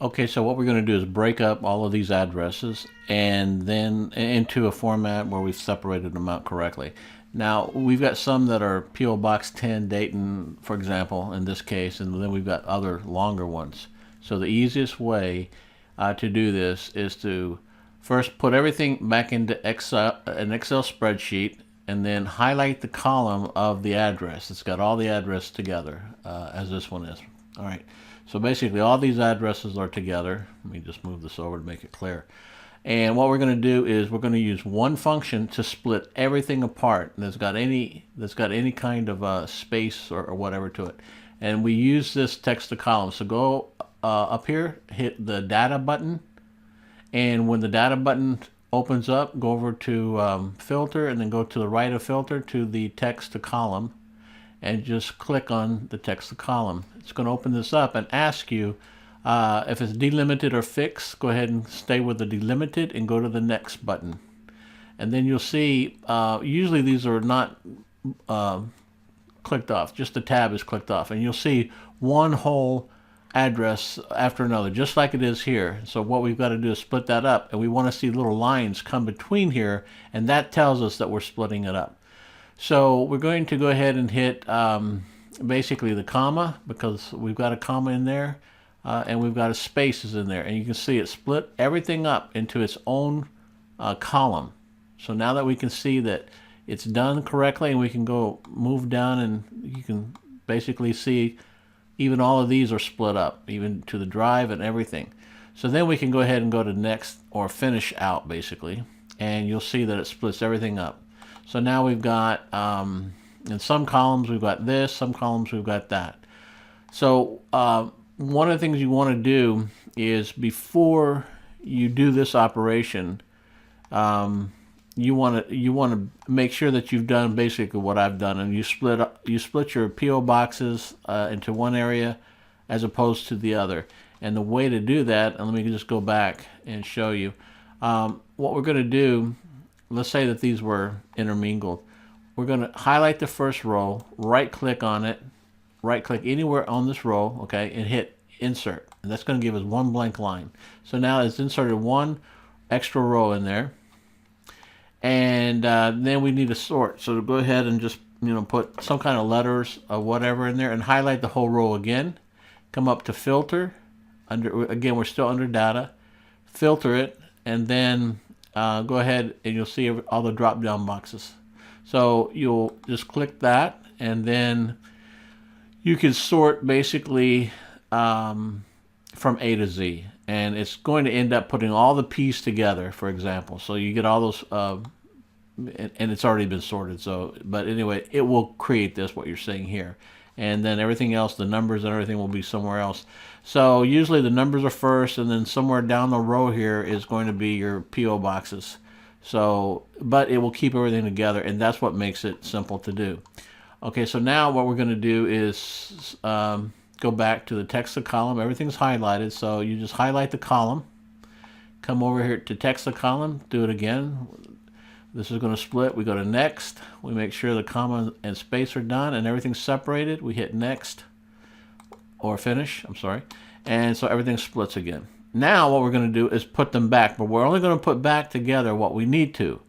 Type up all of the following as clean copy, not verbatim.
Okay, so what we're going to do is break up all of these addresses and then into a format where we've separated them out correctly. Now, we've got some that are P.O. Box 10, Dayton, for example, in this case, and then we've got other longer ones. So the easiest way to do this is to first put everything back into an Excel spreadsheet and then highlight the column of the address. It's got all the address together, as this one is. All right. So basically all these addresses are together. Let me just move this over to make it clear. And what we're going to do is we're going to use one function to split everything apart that's got any kind of space or whatever to it. And we use this text to column. So go up here, hit the data button, and when the data button opens up, go over to filter, and then go to the right of filter to the text to column, and just click on the text to column. It's going to open this up and ask you if it's delimited or fixed. Go ahead and stay with the delimited and go to the next button. And then you'll see, usually these are not clicked off, just the tab is clicked off. And you'll see one whole address after another, just like it is here. So what we've got to do is split that up, and we want to see little lines come between here, and that tells us that we're splitting it up. So we're going to go ahead and hit basically the comma, because we've got a comma in there, and we've got a spaces in there, and you can see it split everything up into its own column. So now that we can see that it's done correctly, and we can go move down, and you can basically see even all of these are split up, even to the drive and everything. So then we can go ahead and go to next or finish out basically, and you'll see that it splits everything up. So now we've got, in some columns we've got this, some columns we've got that. So one of the things you want to do is before you do this operation, you want to make sure that you've done basically what I've done, and you split your PO boxes into one area as opposed to the other. And the way to do that, and let me just go back and show you what we're going to do. Let's say that these were intermingled. We're going to highlight the first row, right click on it, right click anywhere on this row, okay, and hit insert. And that's going to give us one blank line. So now it's inserted one extra row in there. And then we need to sort. So to go ahead and just put some kind of letters or whatever in there and highlight the whole row again. Come up to filter. Again, we're still under data. Filter it, and then go ahead and you'll see all the drop down boxes. So you'll just click that, and then you can sort basically from A to Z. And it's going to end up putting all the P's together, for example. So you get all those, and it's already been sorted. So, but anyway, it will create this, what you're seeing here. And then everything else, the numbers and everything will be somewhere else. So usually the numbers are first, and then somewhere down the row here is going to be your PO boxes. So, but it will keep everything together, and that's what makes it simple to do. Okay, so now what we're going to do is go back to the text to column. Everything's highlighted, so you just highlight the column. Come over here to text to column. Do it again. This is going to split. We go to next. We make sure the comma and space are done and everything's separated. We hit next or finish. I'm sorry. And so everything splits again. Now what we're going to do is put them back, but we're only going to put back together what we need to.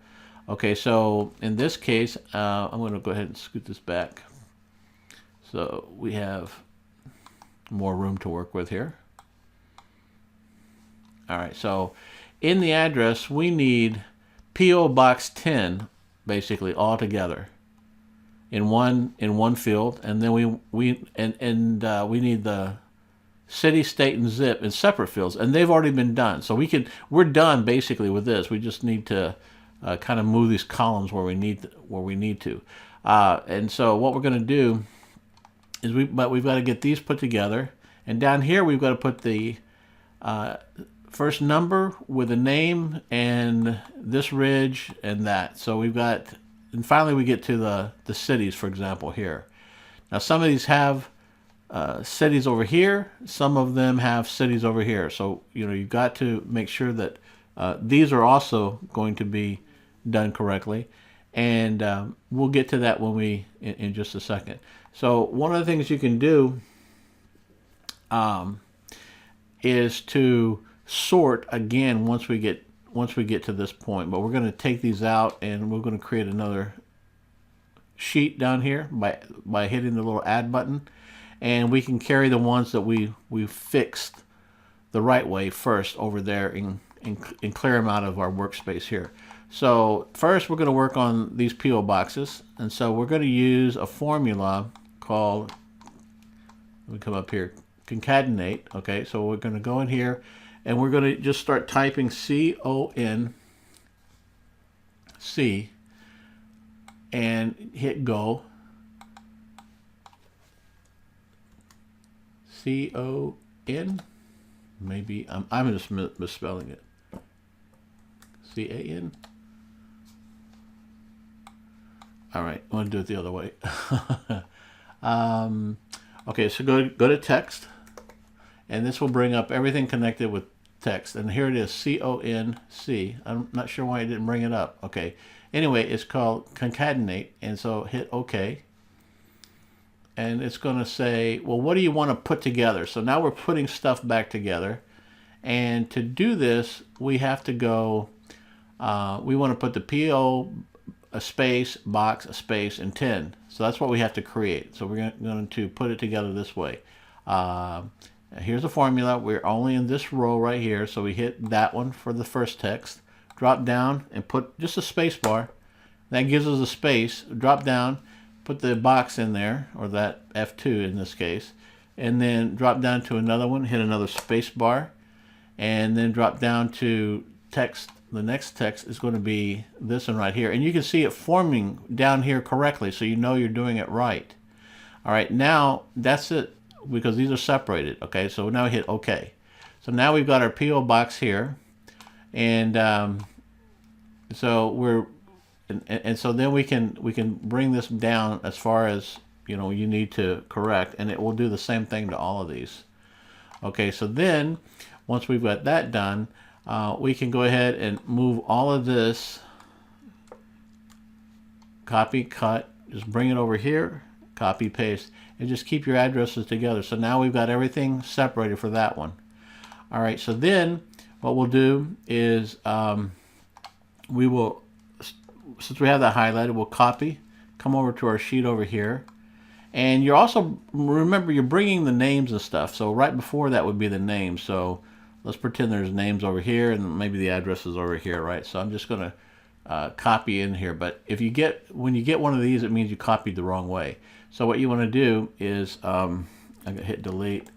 Okay, so in this case, I'm going to go ahead and scoot this back. So we have more room to work with here. All right, so in the address we need PO Box 10 basically all together in one field, and then we need the city, state, and zip in separate fields, and they've already been done. So we're done basically with this. We just need to kind of move these columns where we need to. And so what we're going to do is we've got to get these put together, and down here we've got to put the first number with a name and this ridge and that. So we've got, and finally we get to the cities, for example, here. Now some of these have cities over here, some of them have cities over here. So you've got to make sure that these are also going to be done correctly, and we'll get to that when in just a second. So one of the things you can do is to sort again once we get to this point. But we're going to take these out, and we're going to create another sheet down here by hitting the little add button, and we can carry the ones that we fixed the right way first over there and clear them out of our workspace here. So first we're going to work on these PO boxes, and so we're going to use a formula called, let me come up here, concatenate. Okay, so we're going to go in here and we're going to just start typing C-O-N-C and hit go. C-O-N, maybe I'm just misspelling it. C-A-N. All right, I want to do it the other way. Okay, so go to text, and this will bring up everything connected with text. And here it is, C-O-N-C. I'm not sure why it didn't bring it up. Okay, anyway, it's called concatenate, and so hit OK. And it's going to say, well, what do you want to put together? So now we're putting stuff back together. And to do this, we have to go, we want to put the PO, a space, box, a space, and 10. So that's what we have to create. So we're going to put it together this way. Here's the formula. We're only in this row right here. So we hit that one for the first text. Drop down and put just a space bar. That gives us a space. Drop down, put the box in there, or that F2 in this case. And then drop down to another one, hit another space bar. And then drop down to text. The next text is going to be this one right here, and you can see it forming down here correctly, so you know you're doing it right. All right, now that's it, because these are separated. Okay, so now we hit OK. So now we've got our PO box here, and so so then we can bring this down as far as you need to correct, and it will do the same thing to all of these. Okay, so then once we've got that done, we can go ahead and move all of this, copy, cut, just bring it over here, copy, paste, and just keep your addresses together. So now we've got everything separated for that one. All right, so then what we'll do is we will, since we have that highlighted, we'll copy, come over to our sheet over here. And you're also, remember, you're bringing the names and stuff. So right before that would be the name. So let's pretend there's names over here and maybe the address is over here, right? So I'm just going to copy in here. But if you when you get one of these, it means you copied the wrong way. So what you want to do is I'm going to hit delete,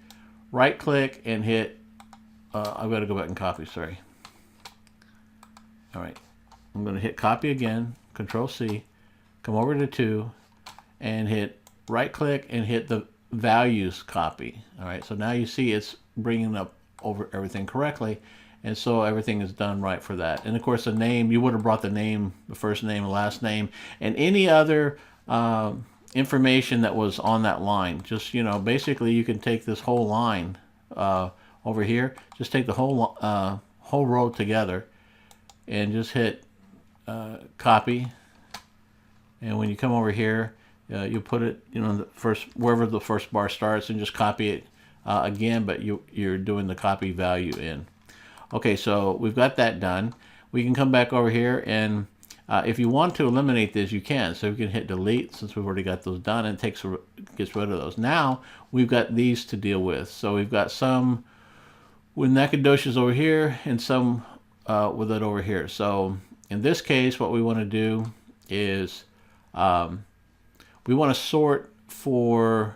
right click and hit, I've got to go back and copy, sorry. All right, I'm going to hit copy again, Control C, come over to 2 and hit right click and hit the values copy. All right, so now you see it's bringing up over everything correctly, and so everything is done right for that. And of course the name, you would have brought the name, the first name and last name, and any other information that was on that line. Just basically you can take this whole line over here, just take the whole row together and just hit copy, and when you come over here you put it the first, wherever the first bar starts, and just copy it again, but you're doing the copy value in. Okay, so we've got that done. We can come back over here, and if you want to eliminate this, you can. So we can hit delete, since we've already got those done, and it gets rid of those. Now we've got these to deal with. So we've got some with Nacogdoches over here and some with it over here. So in this case, what we want to do is we want to sort for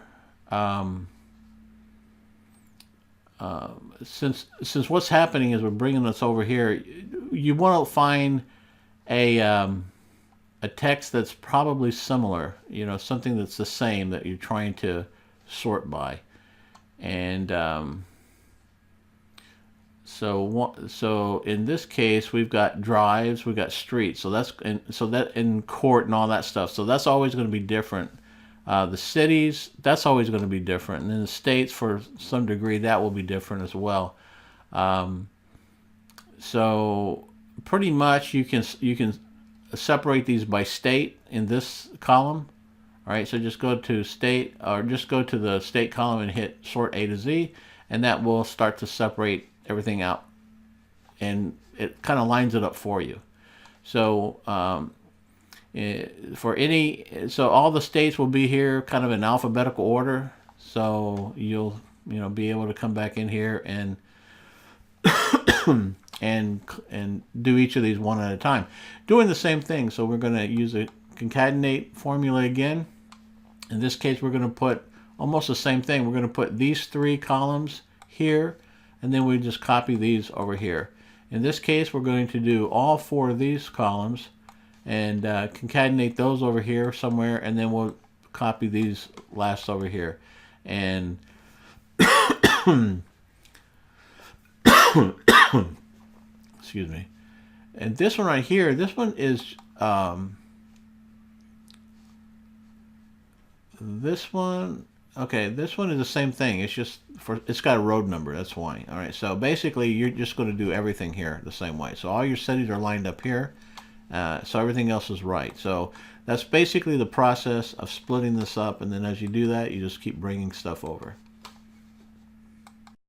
since what's happening is we're bringing this over here, you want to find a text that's probably similar, something that's the same that you're trying to sort by. And so in this case we've got drives, we've got streets, so that's in court and all that stuff, so that's always going to be different. The cities, that's always going to be different, and then the states, for some degree, that will be different as well. So pretty much you can separate these by state in this column. All right, so just go to state, or just go to the state column and hit sort A to Z, and that will start to separate everything out, and it kind of lines it up for you. So so all the states will be here kind of in alphabetical order. So you'll be able to come back in here and and do each of these one at a time, doing the same thing. So we're going to use a concatenate formula again. In this case, we're going to put almost the same thing. We're going to put these 3 columns here, and then we just copy these over here. In this case, we're going to do all 4 of these columns and concatenate those over here somewhere, and then we'll copy these last over here. And excuse me. And this one right here, this one is this one. Okay, this one is the same thing. It's just it's got a road number. That's why. All right. So basically, you're just going to do everything here the same way. So all your cities are lined up here. So everything else is right. So that's basically the process of splitting this up. And then as you do that, you just keep bringing stuff over.